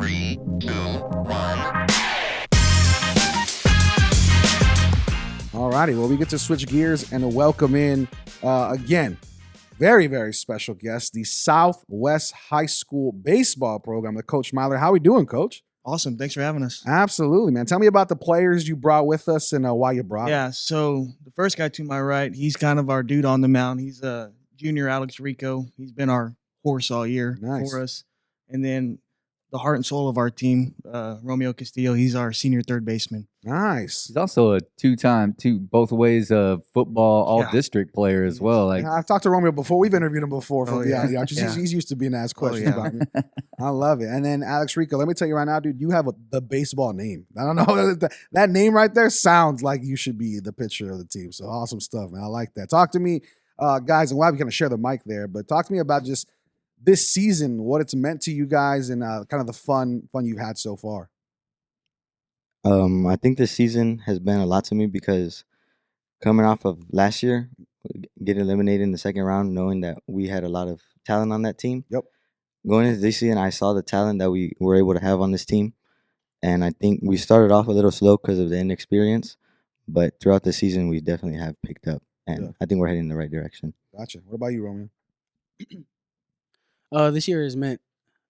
3, 2, 1. All righty, well, we get to switch gears and to welcome in, again, very, very special guest, the Southwest High School baseball program, the Coach Myler. How we doing, Coach? Awesome. Thanks for having us. Absolutely, man. Tell me about the players you brought with us and why you brought them. Yeah, so the first guy to my right, he's kind of our dude on the mound. He's junior Alex Rico. He's been our horse all year for us. And then the heart and soul of our team, Romeo Castillo, he's our senior third baseman. Nice. He's also a both ways football all-district player as well. Like I've talked to Romeo before. We've interviewed him before from the Archers. Yeah. He's used to being asked questions about me. I love it. And then Alex Rico, let me tell you right now, dude, you have the baseball name. I don't know. That name right there sounds like you should be the pitcher of the team. So awesome stuff, man. I like that. Talk to me, guys, and we'll have you kind of share the mic there, but talk to me about just this season, what it's meant to you guys, and kind of the fun you've had so far. I think this season has been a lot to me because coming off of last year, getting eliminated in the second round, knowing that we had a lot of talent on that team. Yep. Going into this season, I saw the talent that we were able to have on this team. And I think we started off a little slow because of the inexperience, but throughout the season, we definitely have picked up. And I think we're heading in the right direction. Gotcha. What about you, Romeo? This year has meant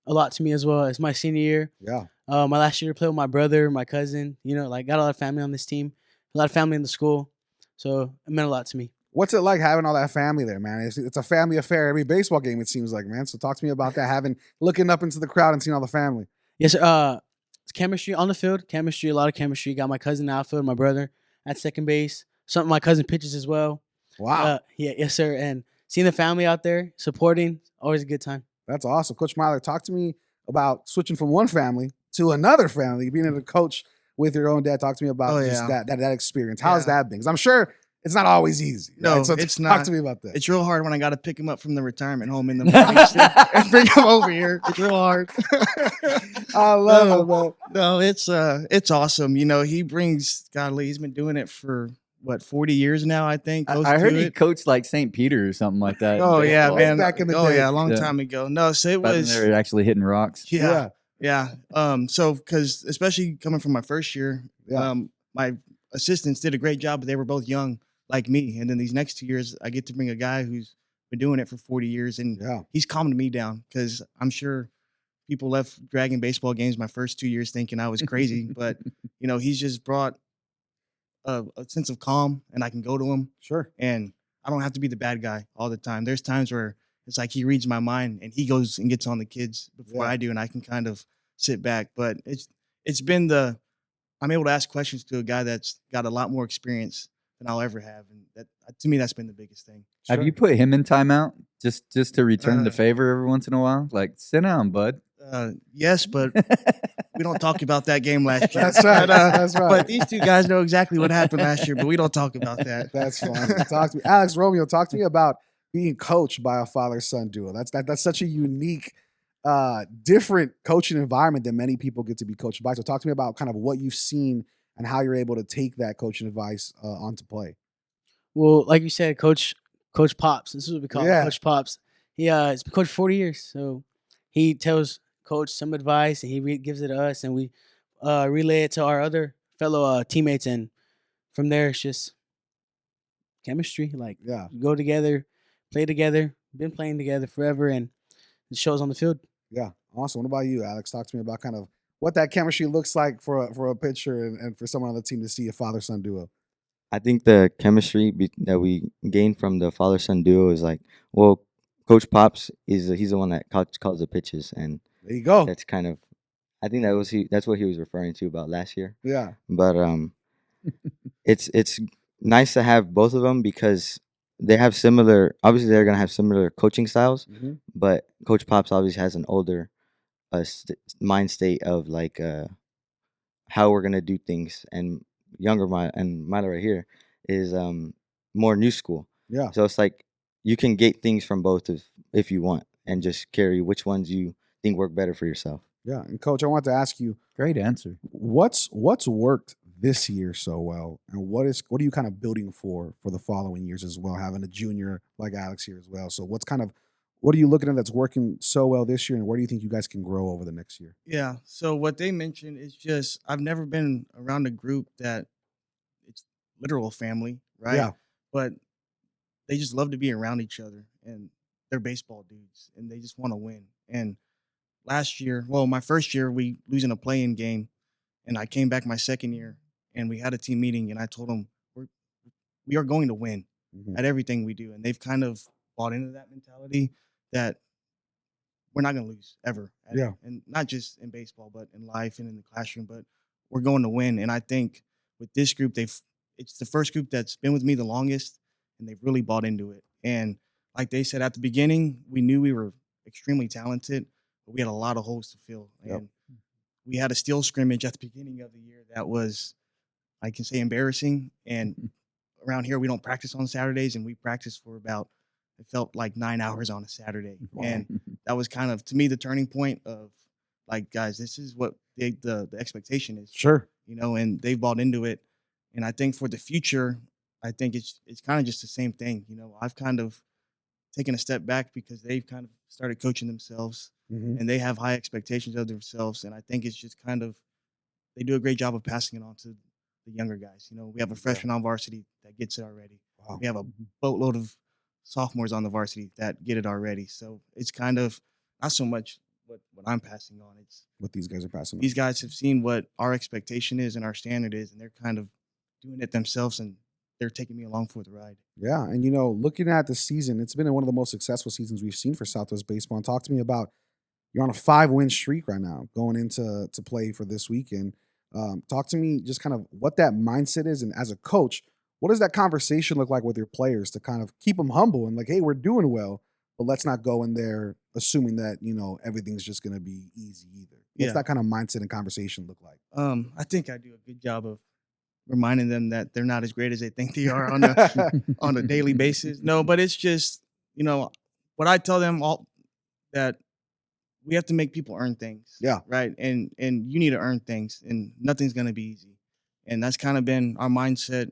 a lot to me as well. It's my senior year. Yeah. My last year, I played with my brother, my cousin. You know, got a lot of family on this team, a lot of family in the school. So it meant a lot to me. What's it like having all that family there, man? It's a family affair every baseball game, it seems like, man. So talk to me about that, looking up into the crowd and seeing all the family. Yes, sir. It's chemistry on the field. Chemistry, a lot of chemistry. Got my cousin in the outfield, my brother at second base. Something my cousin pitches as well. Wow. Yes, sir. And seeing the family out there supporting, always a good time. That's awesome. Coach Myler, talk to me about switching from one family to another family, being able to coach with your own dad. Talk to me about just that experience. How's that been? Because I'm sure it's not always easy. No, right? So it's talk not. to me about that. It's real hard when I got to pick him up from the retirement home in the morning and bring him over here. It's real hard. I love it, man. No, it's awesome. You know, he brings, godly, he's been doing it for, 40 years now, I think. I heard he coached like St. Peter or something like that. Oh, yeah, man. Back in the day. Oh, yeah, a long time ago. No, so it was. They were actually hitting rocks. Yeah. So, because especially coming from my first year, my assistants did a great job, but they were both young like me. And then these next 2 years, I get to bring a guy who's been doing it for 40 years, and he's calmed me down because I'm sure people left Dragon baseball games my first 2 years thinking I was crazy, but you know, he's just brought a sense of calm, and I can go to him. Sure. And I don't have to be the bad guy all the time. There's times where it's like he reads my mind and he goes and gets on the kids before I do, and I can kind of sit back. But it's been I'm able to ask questions to a guy that's got a lot more experience than I'll ever have, and that to me that's been the biggest thing. Have you put him in timeout just to return the favor every once in a while? Like, sit down, bud. Yes, but we don't talk about that game last year. That's right. That's right. But these two guys know exactly what happened last year, but we don't talk about that. That's fine. Talk to me, Alex, Romeo. Talk to me about being coached by a father-son duo. That's such a unique, different coaching environment that many people get to be coached by. So talk to me about kind of what you've seen and how you're able to take that coaching advice onto play. Well, like you said, Coach Pops. This is what we call him, Coach Pops. He's been coached 40 years, so he tells Coach some advice, and he gives it to us, and we relay it to our other fellow teammates, and from there it's just chemistry. Like, go together, play together. Been playing together forever, and it shows on the field. Yeah, awesome. What about you, Alex? Talk to me about kind of what that chemistry looks like for a pitcher and for someone on the team to see a father-son duo. I think the chemistry that we gained from the father-son duo is like, well, Coach Pops he's the one that calls the pitches, and there you go. That's kind of, I think that's what he was referring to about last year. Yeah. But it's nice to have both of them because they have similar. Obviously, they're gonna have similar coaching styles, but Coach Pops obviously has an older mind state of like how we're gonna do things, and Myler right here is more new school. Yeah. So it's like you can get things from both if you want, and just carry which ones you think work better for yourself. Yeah. And Coach, I want to ask you, great answer. What's worked this year so well, and what are you kind of building for the following years as well, having a junior like Alex here as well? So What are you looking at that's working so well this year, and where do you think you guys can grow over the next year? Yeah. So what they mentioned is just I've never been around a group that it's literal family, right? Yeah. But they just love to be around each other, and they're baseball dudes and they just want to win. And last year, well, my first year, we losing a play-in game, and I came back my second year, and we had a team meeting, and I told them we are going to win Mhm. at everything we do, and they've kind of bought into that mentality that we're not going to lose ever. Yeah. And not just in baseball, but in life and in the classroom. But we're going to win, and I think with this group, it's the first group that's been with me the longest, and they've really bought into it. And like they said at the beginning, we knew we were extremely talented, but we had a lot of holes to fill. Yep. And we had a steel scrimmage at the beginning of the year that was, I can say, embarrassing. And around here, we don't practice on Saturdays, and we practiced for about, it felt like 9 hours on a Saturday. Wow. And that was kind of, to me, the turning point of like, guys, this is what the expectation is, Sure. you know, and they've bought into it. And I think for the future, I think it's kind of just the same thing. You know, I've kind of taken a step back because they've kind of started coaching themselves, Mhm. and they have high expectations of themselves. And I think it's just kind of, they do a great job of passing it on to the younger guys. You know, we have a freshman on varsity that gets it already. Wow. We have a boatload of sophomores on the varsity that get it already. So it's kind of not so much what I'm passing on. It's What these guys are passing on. these guys have seen what our expectation is and our standard is, and they're kind of doing it themselves, and they're taking me along for the ride. Yeah, and you know, looking at the season, it's been one of the most successful seasons we've seen for Southwest baseball. And talk to me about, you're on a 5-win streak right now, going into play for this weekend. Talk to me just kind of what that mindset is, and as a coach, what does that conversation look like with your players to kind of keep them humble and like, hey, we're doing well, but let's not go in there assuming that, you know, everything's just going to be easy either. What's Yeah. that kind of mindset and conversation look like? I think I do a good job of reminding them that they're not as great as they think they are on a on a daily basis. No, but it's just, you know, what I tell them all, that we have to make people earn things. Yeah. Right. And you need to earn things, and nothing's gonna be easy. And that's kind of been our mindset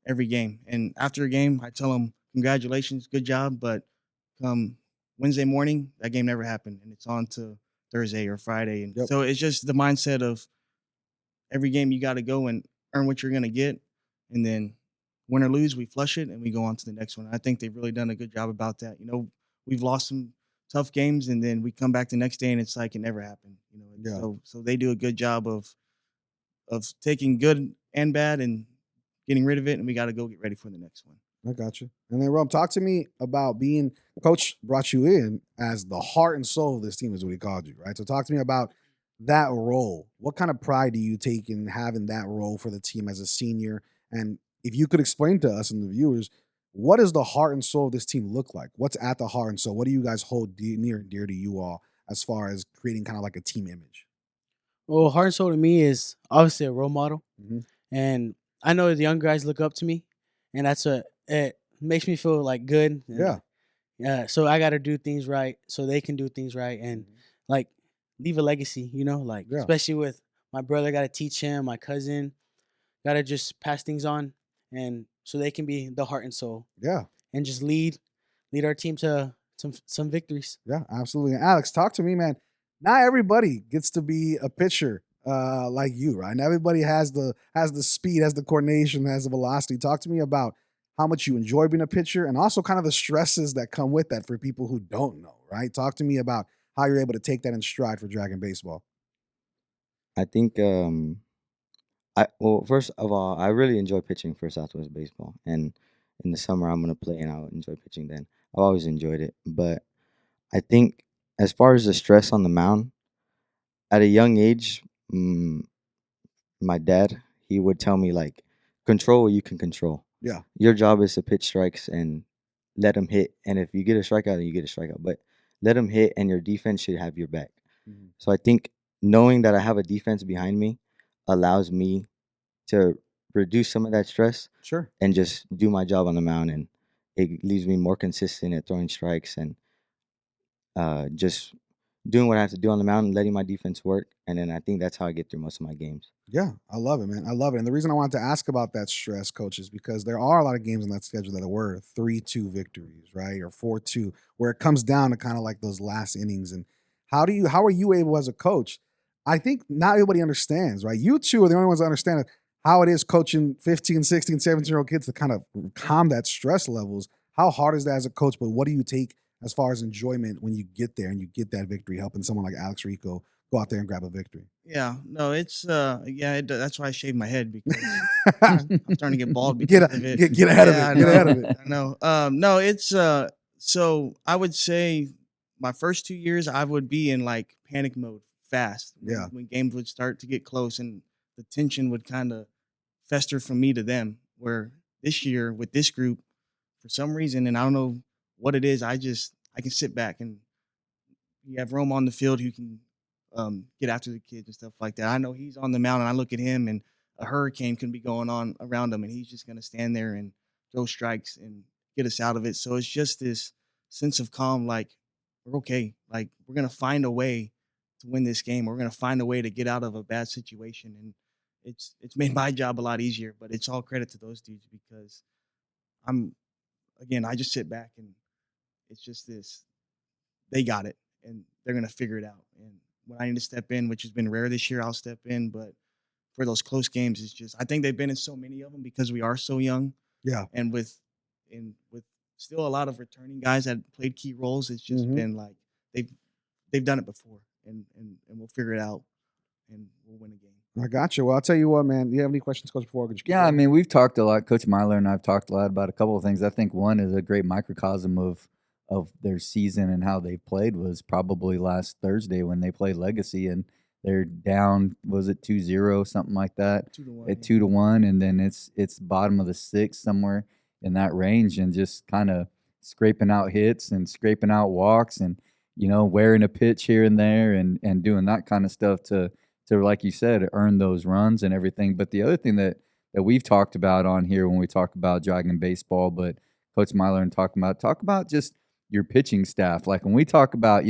every game. And after a game, I tell them, congratulations, good job. But come Wednesday morning, that game never happened, and it's on to Thursday or Friday. And Yep. so it's just the mindset of every game you got to go and earn what you're going to get. And then win or lose, we flush it and we go on to the next one. I think they've really done a good job about that. You know, we've lost some tough games, and then we come back the next day and it's like it never happened. You know, and Yeah. so they do a good job of taking good and bad and getting rid of it, and we got to go get ready for the next one. I got you. And then, Rob, talk to me about being, Coach brought you in as the heart and soul of this team, is what he called you, right? So talk to me about that role. What kind of pride do you take in having that role for the team as a senior? And if you could explain to us and the viewers, what does the heart and soul of this team look like? What's at the heart and soul? What do you guys hold near and dear to you all as far as creating kind of like a team image? Well, heart and soul to me is obviously a role model, Mhm. and I know the young guys look up to me, and it makes me feel like good. Yeah. Yeah. So I got to do things right so they can do things right, and like leave a legacy. You know, like Yeah. especially with my brother, got to teach him. My cousin, got to just pass things on, and so they can be the heart and soul, Yeah. and just lead our team to some victories. Yeah, absolutely. And Alex, talk to me, man. Not everybody gets to be a pitcher like you, right? And everybody has the speed, has the coordination, has the velocity. Talk to me about how much you enjoy being a pitcher, and also kind of the stresses that come with that for people who don't know, right? Talk to me about how you're able to take that in stride for Dragon Baseball. I think first of all, I really enjoy pitching for Southwest Baseball, and in the summer I'm gonna play, and I'll enjoy pitching then. I've always enjoyed it, but I think as far as the stress on the mound, at a young age, my dad, he would tell me like, control what you can control. Yeah. Your job is to pitch strikes and let them hit, and if you get a strikeout, then you get a strikeout. But let them hit, and your defense should have your back. Mhm. So I think knowing that I have a defense behind me allows me to reduce some of that stress Sure. and just do my job on the mound, and it leaves me more consistent at throwing strikes and just doing what I have to do on the mound and letting my defense work. And then I think that's how I get through most of my games. Yeah, I love it, man. I love it. And the reason I wanted to ask about that stress, coach, is because there are a lot of games on that schedule that were 3-2 victories, right? Or 4-2, where it comes down to kind of like those last innings. And how are you able as a coach? I think not everybody understands, right? You two are the only ones that understand how it is coaching 15, 16, 17-year-old kids to kind of calm that stress levels. How hard is that as a coach? But what do you take as far as enjoyment when you get there and you get that victory, helping someone like Alex Rico go out there and grab a victory? Yeah, no, it's that's why I shaved my head because I'm starting to get bald because of it. Get ahead of Yeah, it. Get ahead of it. I know. No, it's so I would say my first 2 years I would be in like panic mode fast. Yeah. When games would start to get close and the tension would kind of fester from me to them. Where this year with this group, for some reason, and I don't know what it is, I can sit back and you have Rome on the field who can get after the kids and stuff like that. I know he's on the mound, and I look at him, and a hurricane can be going on around him, and he's just going to stand there and throw strikes and get us out of it. So it's just this sense of calm, like we're okay. Like we're going to find a way to win this game. We're going to find a way to get out of a bad situation, and it's made my job a lot easier. But it's all credit to those dudes because I just sit back and it's just this. They got it, and they're going to figure it out. And when I need to step in, which has been rare this year, I'll step in. But for those close games, it's just I think they've been in so many of them because we are so young. Yeah. And with still a lot of returning guys that played key roles, it's just been like they've done it before, and we'll figure it out, and we'll win a game. I got you. Well, I'll tell you what, man. Do you have any questions, Coach, before? Yeah, I mean, we've talked a lot. Coach Myler and I have talked a lot about a couple of things. I think one is a great microcosm of their season and how they played was probably last Thursday when they played Legacy and they're down, was it 2-0, something like that? 2-1. At 2-1, and then it's bottom of the sixth, somewhere in that range, and just kind of scraping out hits and scraping out walks and, wearing a pitch here and there and doing that kind of stuff to like you said, earn those runs and everything. But the other thing that we've talked about on here when we talk about Dragon baseball, but Coach Myler and talk about just your pitching staff. Like when we talk about,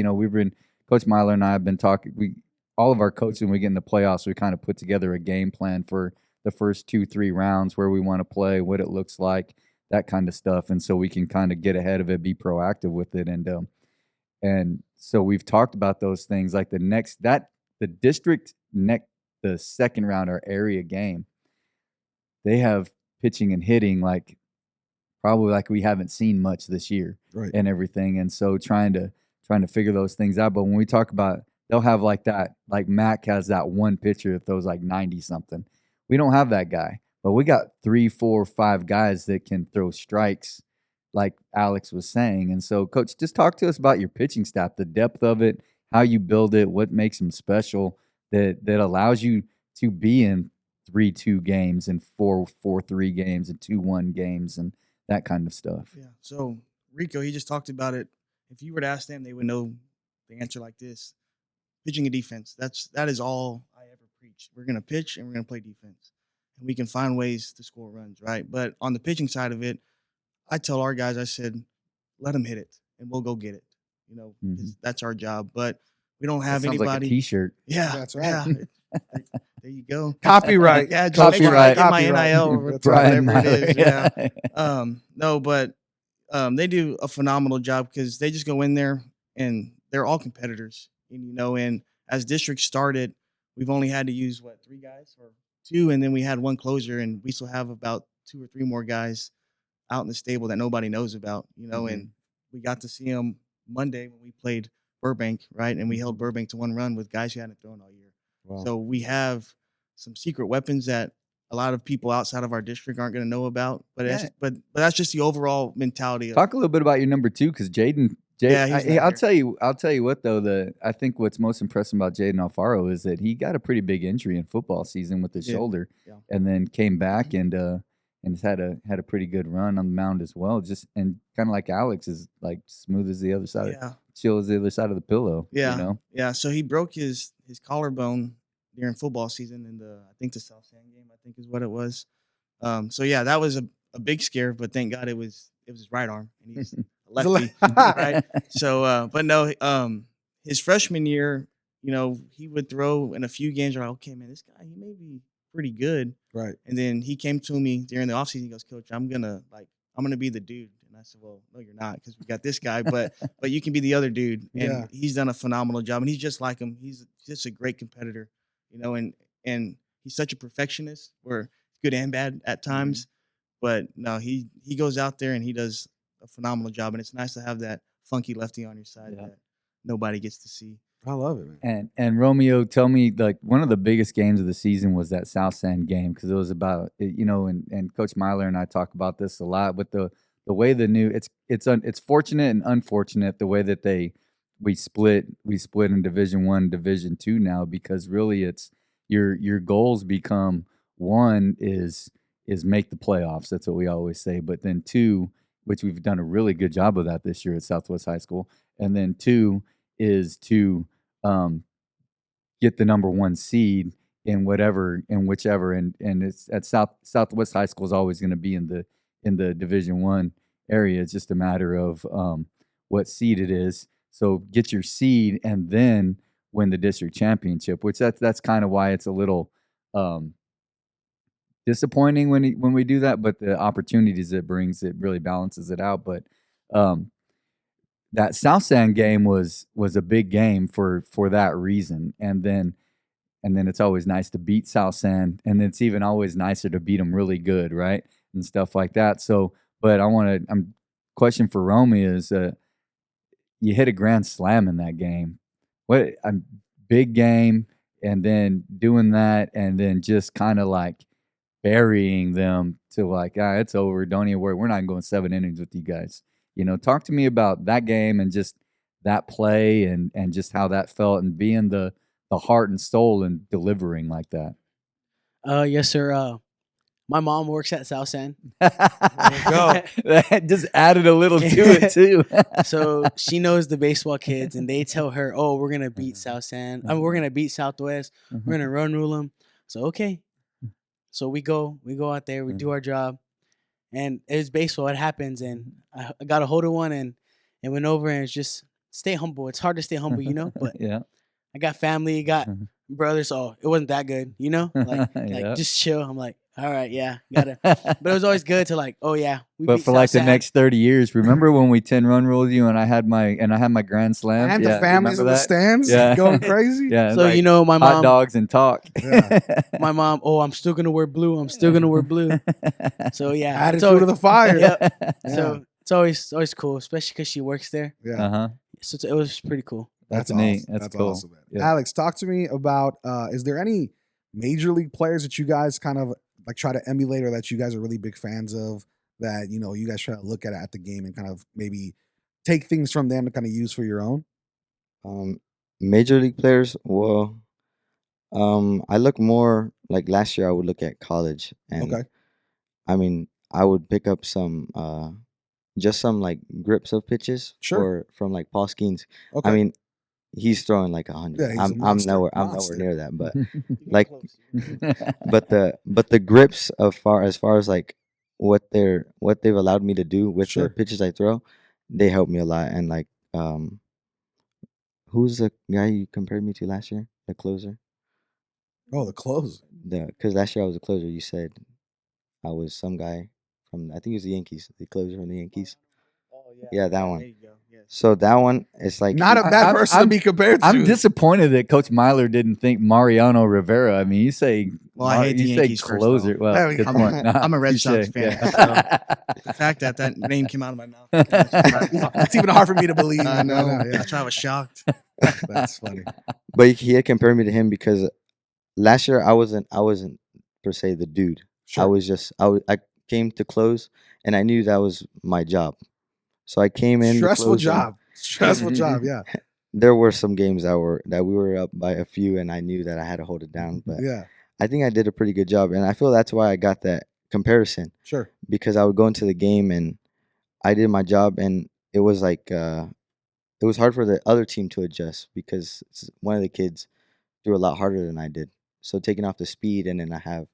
Coach Myler and I have been talking, all of our coaches, when we get in the playoffs, we kind of put together a game plan for the first 2-3 rounds, where we want to play, what it looks like, that kind of stuff. And so we can kind of get ahead of it, be proactive with it. And so we've talked about those things like the district the second round or area game, they have pitching and hitting probably like we haven't seen much this year, right, and everything. And so trying to figure those things out. But when we talk about, they'll have like that, like Mac has that one pitcher that throws like 90 something. We don't have that guy, but we got 3, 4, 5 guys that can throw strikes, like Alex was saying. And so, Coach, just talk to us about your pitching staff, the depth of it, how you build it, what makes them special, that allows you to be in 3-2 games and 4-3 games and 2-1 games and that kind of stuff. Yeah. So Rico, he just talked about it. If you were to ask them, they would know the answer like this: pitching and defense. That is all I ever preach. We're gonna pitch and we're gonna play defense, and we can find ways to score runs, right? But on the pitching side of it, I tell our guys, I said, let them hit it, and we'll go get it. That's our job. But we don't have anybody. Like a T-shirt. Yeah, that's right. Yeah. There you go. Copyright. Yeah, copyright. Get my NIL, That's Brian whatever it is. Myler. Yeah. No, but they do a phenomenal job because they just go in there and they're all competitors. And as district started, we've only had to use 3 guys or 2, and then we had 1 closer, and we still have about 2 or 3 more guys out in the stable that nobody knows about. And we got to see them Monday when we played Burbank, right? And we held Burbank to 1 run with guys who hadn't thrown all year. Wow. So we have some secret weapons that a lot of people outside of our district aren't going to know about. But that's just the overall mentality. Talk a little bit about your number 2, because Jaden. Yeah, I'll tell you what though. I think what's most impressive about Jaden Alfaro is that he got a pretty big injury in football season with his shoulder, and then came back and has had a pretty good run on the mound as well. Just and kind of like Alex is like smooth as the other side, chill as the other side of the pillow. Yeah. So he broke his collarbone during football season in I think the South San game, I think is what it was. So yeah, that was a big scare, but thank God it was his right arm, and he's a lefty, right? So, but no, his freshman year, he would throw in a few games. Like, okay, man, this guy, he may be pretty good. Right. And then he came to me during the offseason. He goes, Coach, I'm gonna be the dude. And I said, well, no, you're not, because we got this guy, but you can be the other dude. And he's done a phenomenal job. And he's just like him. He's just a great competitor, and he's such a perfectionist, where good and bad at times. But no, he goes out there and he does a phenomenal job. And it's nice to have that funky lefty on your side that nobody gets to see. I love it, man. And Romeo, tell me, like, one of the biggest games of the season was that South Sand game, because it was about, and Coach Myler and I talk about this a lot, with the way it's fortunate and unfortunate the way that we split in Division I, Division II now, because really it's your goals become, one is make the playoffs. That's what we always say. But then two, which we've done a really good job of that this year at Southwest High School, and then two is to get the number one seed in whichever, and it's at Southwest High School is always going to be in the Division I area. It's just a matter of what seed it is. So get your seed and then win the district championship, which that's kind of why it's a little disappointing when we do that, but the opportunities it brings, it really balances it out. But that South Sand game was a big game for that reason, and then it's always nice to beat South Sand, and it's even always nicer to beat them really good, right, and stuff like that. So, but question for Romy is, you hit a grand slam in that game. What a big game, and then doing that, and then just kind of like burying them to like, it's over. Don't even worry. We're not going 7 innings with you guys. Talk to me about that game and just that play and just how that felt, and being the heart and soul and delivering like that. Yes, sir. My mom works at South Sand. There you go. That just added a little to it too. So she knows the baseball kids, and they tell her, "Oh, we're gonna beat South Sand. We're gonna beat Southwest. We're gonna run rule them." So okay. So we go out there, we do our job, and it's baseball. It happens, and I got a hold of one, and it went over, and it's just stay humble. It's hard to stay humble, but yeah. I got family, got brothers, so it wasn't that good, like just chill. I'm like, all right, yeah, gotta. But it was always good to like, oh yeah. But for like the next 30 years, remember when we 10-run ruled you and I had my grand slam, and the families in the stands going crazy. Yeah, so like my mom, hot dogs and talk. Yeah. My mom, I'm still gonna wear blue. I'm still gonna wear blue. So yeah, added fuel to the fire. Yeah. So it's always cool, especially because she works there. Yeah. So it was pretty cool. That's awesome. neat. That's cool. Awesome, man. Yeah. Alex, talk to me about, is there any major league players that you guys kind of like try to emulate, or that you guys are really big fans of, that, you guys try to look at the game and kind of maybe take things from them to kind of use for your own? Major league players, well, I look more like last year I would look at college, and I mean, I would pick up some just some like grips of pitches from like Paul Skeens. I mean, he's throwing like 100. Yeah, I'm nowhere near that, but like but the grips as far as like what they've allowed me to do with the pitches I throw, they help me a lot. And like who's the guy you compared me to last year? The closer? Oh, the closer. Because last year I was a closer. You said I was some guy from, I think it was the Yankees, the closer from the Yankees. Yeah, that one. There you go. Yes. So that one, it's like not a bad person to be compared to. I'm disappointed that Coach Myler didn't think Mariano Rivera. I mean, you say, I hate the Yankees closer. First, well, good point. I'm a Red Sox fan. So the fact that name came out of my mouth, it's even hard for me to believe. I know. That's why I was shocked. That's funny. But he had compared me to him because last year I wasn't per se the dude. I was I came to close, and I knew that was my job. So I came in. Stressful job. Yeah. There were some games that we were up by a few, and I knew that I had to hold it down. But I think I did a pretty good job, and I feel that's why I got that comparison. Sure. Because I would go into the game and I did my job, and it was like it was hard for the other team to adjust because one of the kids threw a lot harder than I did. So taking off the speed, and then I have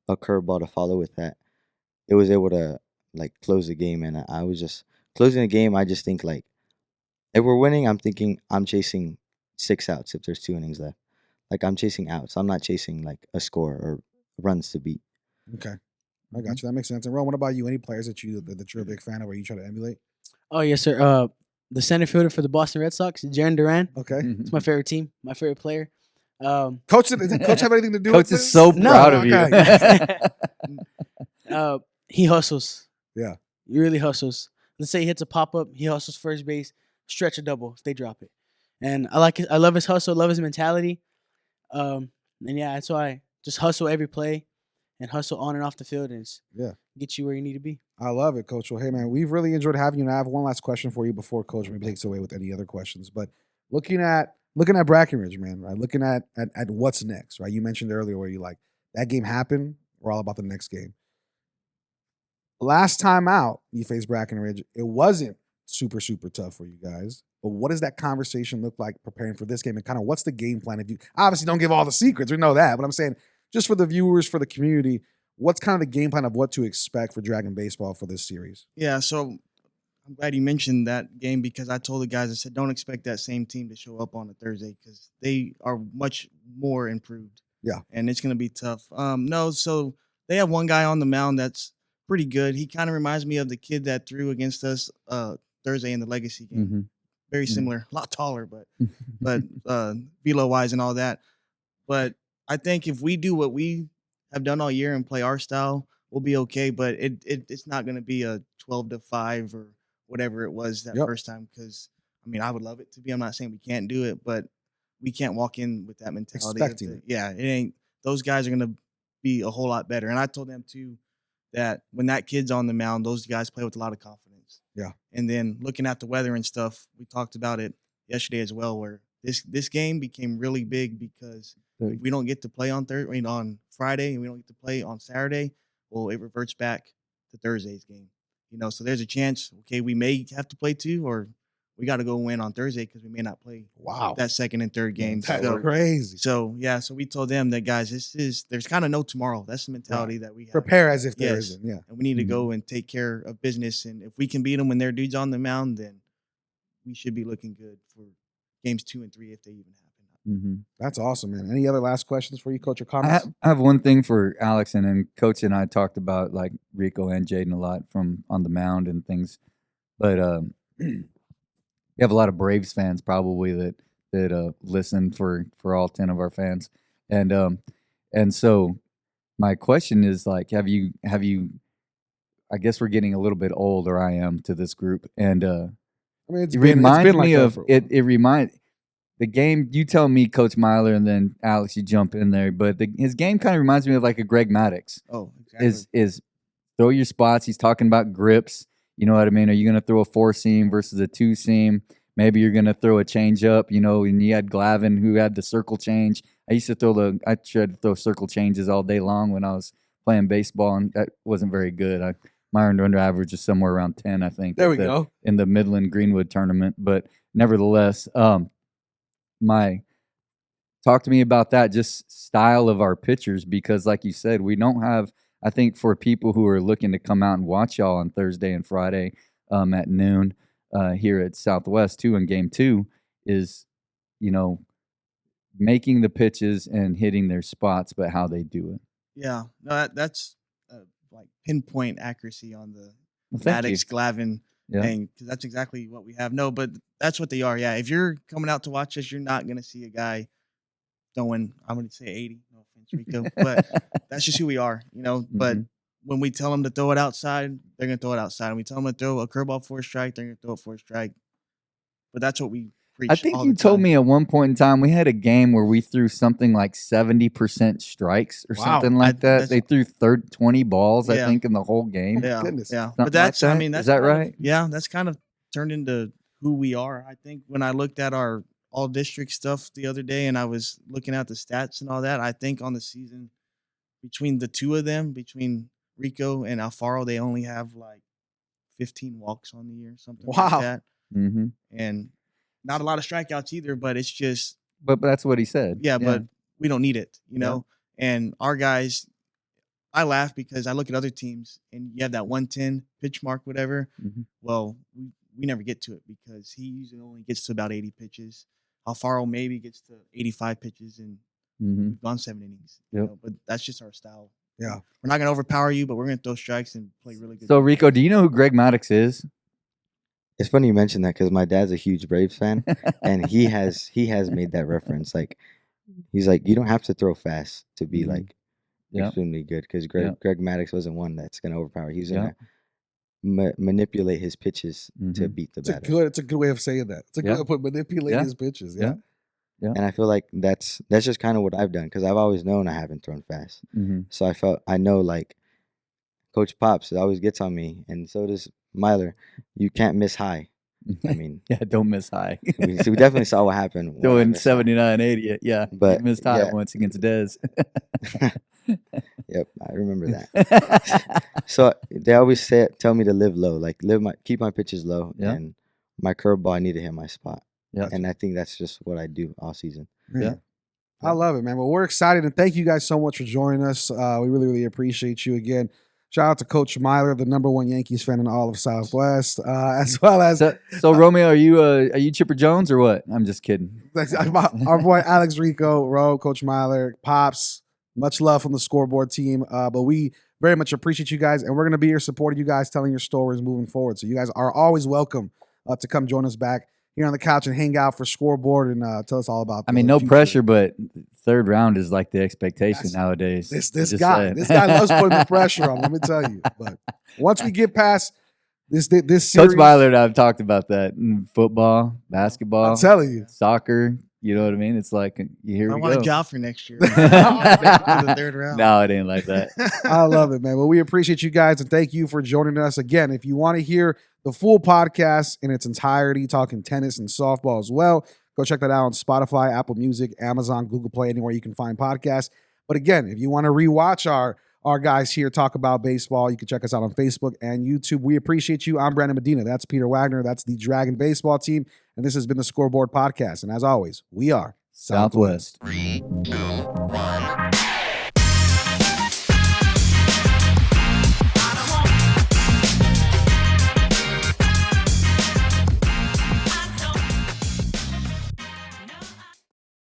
a curveball to follow with that, it was able to like close the game. And I was just closing the game. I just think like if we're winning, I'm thinking I'm chasing 6 outs if there's 2 innings left. Like I'm chasing outs. I'm not chasing like a score or runs to beat. Okay. I got you. That makes sense. And Ron, what about you? Any players that you're a big fan of or you try to emulate? Oh yes, sir. The center fielder for the Boston Red Sox, Jaron Duran. Okay. It's my favorite team. My favorite player. Coach, does the coach have anything to do Coach with is this? so No. proud of you. He hustles. Yeah. He really hustles. Let's say he hits a pop up, he hustles first base, stretch a double if they drop it. And I love his hustle, love his mentality. And yeah, that's why I just hustle every play and hustle on and off the field and get you where you need to be. I love it, Coach. Well, hey, man, we've really enjoyed having you. And I have one last question for you before Coach maybe takes away with any other questions. But looking at Brackenridge, man, right? Looking at what's next, right? You mentioned earlier where you like that game happened. We're all about the next game. Last time out, you faced Brackenridge. It wasn't super, super tough for you guys. But what does that conversation look like preparing for this game? And kind of what's the game plan? If you obviously don't give all the secrets, we know that. But I'm saying just for the viewers, for the community, what's kind of the game plan of what to expect for Dragon Baseball for this series? Yeah, so I'm glad you mentioned that game because I told the guys, I said, don't expect that same team to show up on a Thursday because they are much more improved. Yeah. And it's going to be tough. No, so they have one guy on the mound that's pretty good. He kind of reminds me of the kid that threw against us Thursday in the Legacy game. Mm-hmm. Very similar, a lot taller, but velo-wise and all that. But I think if we do what we have done all year and play our style, we'll be okay. But it's not going to be a 12-5 or whatever it was that first time. Because I mean, I would love it to be. I'm not saying we can't do it, but we can't walk in with that mentality. Expecting it. Yeah, it ain't. Those guys are going to be a whole lot better. And I told them too that when that kid's on the mound, those guys play with a lot of confidence. Yeah. And then looking at the weather and stuff, we talked about it yesterday as well, where this game became really big because if we don't get to play on Friday and we don't get to play on Saturday, well, it reverts back to Thursday's game. So there's a chance, okay, we may have to play 2 or we got to go win on Thursday because we may not play that second and third game. That's crazy. So we told them that, guys, there's kind of no tomorrow. That's the mentality that we have. Prepare as if there isn't. Yeah. And we need to go and take care of business. And if we can beat them when their dude's on the mound, then we should be looking good for games 2 and 3 if they even happen. Mm-hmm. That's awesome, man. Any other last questions for you, Coach, or comments? I have one thing for Alex, and then Coach and I talked about like Rico and Jaden a lot from on the mound and things. But we have a lot of Braves fans probably that listen for all 10 of our fans, and so my question is like, have you? I guess we're getting a little bit old, or I am, to this group, and I mean, it reminds me of it. It reminds the game. You tell me, Coach Myler, and then Alex, you jump in there. But his game kind of reminds me of like a Greg Maddux. Oh, exactly. Is throw your spots. He's talking about grips. You know what I mean? Are you going to throw a 4-seam versus a 2-seam? Maybe you're going to throw a change up, and you had Glavin who had the circle change. I tried to throw circle changes all day long when I was playing baseball, and that wasn't very good. My earned average is somewhere around 10, I think. There we go. In the Midland Greenwood tournament. But nevertheless, talk to me about that, just style of our pitchers, because like you said, we don't have, I think for people who are looking to come out and watch y'all on Thursday and Friday at noon here at Southwest too in game 2 is, making the pitches and hitting their spots, but how they do it. Yeah, no, that's like pinpoint accuracy on the Well, Maddux Glavin thing, because that's exactly what we have. No, but that's what they are. Yeah, if you're coming out to watch us, you're not going to see a guy throwing, I'm going to say 80, no offense, Rico, but that's just who we are, But when we tell them to throw it outside, they're going to throw it outside. And we tell them to throw a curveball for a strike, they're going to throw it for a strike. But that's what we preach. I think you told me at one point in time we had a game where we threw something like 70% strikes or something like that. They threw 20 balls, I think, in the whole game. Yeah, Goodness. yeah. Something But that's, like that? I mean, that's Is that kind of- right? yeah, that's kind of turned into who we are. I think when I looked at our all district stuff the other day and I was looking at the stats and all that, I think on the season between the two of them, between Rico and Alfaro, they only have like 15 walks on the year, something like that. Mm-hmm. And not a lot of strikeouts either, but it's just, But that's what he said. yeah, but we don't need it, And our guys, I laugh because I look at other teams and you have that 110 pitch mark, whatever. Mhm. Well, we never get to it because he usually only gets to about 80 pitches. Alfaro maybe gets to 85 pitches and Mm-hmm. we've gone 7 innings. You Yep. know, but that's just our style. Yeah. We're not gonna overpower you, but we're gonna throw strikes and play really good. So Rico, do you know who Greg Maddox is? It's funny you mention that because my dad's a huge Braves fan, and he has made that reference. Like, he's like, you don't have to throw fast to be Mhm. like Yep. extremely good, because Yep. Greg Maddox wasn't one that's gonna overpower. He's Yep. gonna manipulate his pitches to Mhm. beat the It's a batter. it's a good way of saying that. It's a Yeah. good way to manipulate Yeah. his pitches. Yeah. Yeah. And I feel like that's just kind of what I've done, because I've always known I haven't thrown fast. Mm-hmm. So I know like Coach Pops always gets on me, and so does Myler. You can't miss high. I mean, Yeah, don't miss high. we definitely saw what happened. when I Doing missed high. 79, 80. Yeah, But, you missed high yeah. once against Dez. Yep, I remember that. So they always tell me to live low, like keep my pitches low, Yeah. and my curveball I need to hit my spot. Yeah. And I think that's just what I do all season. Yeah. I love it, man. Well, we're excited, and thank you guys so much for joining us. We really, really appreciate you again. Shout out to Coach Myler, the #1 Yankees fan in all of Southwest, as well as So Romeo, are you Chipper Jones or what? I'm just kidding. our boy Alex Rico, Coach Myler, Pops. Much love from the scoreboard team. But we very much appreciate you guys, and we're going to be here supporting you guys, telling your stories moving forward. So you guys are always welcome to come join us back here on the couch and hang out for scoreboard and tell us all about. I mean, the no future. pressure, but third round is like the expectation That's- nowadays. This Just guy saying. loves putting the pressure on. Let me tell you. But once we get past this series, Coach Myler and I've talked about that in football, basketball, I'm telling you. soccer. You know what I mean? It's like here I we want go. a job for next year. To the third round. No, it ain't like that. I love it, man. Well, we appreciate you guys and thank you for joining us. Again, if you want to hear the full podcast in its entirety, talking tennis and softball as well, go check that out on Spotify, Apple Music, Amazon, Google Play, anywhere you can find podcasts. But again, if you want to rewatch our guys here talk about baseball, you can check us out on Facebook and YouTube. We appreciate you. I'm Brandon Medina. That's Peter Wagner. That's the Dragon Baseball Team. And this has been the Scoreboard Podcast. And as always, we are Southwest. 3, 2, 1.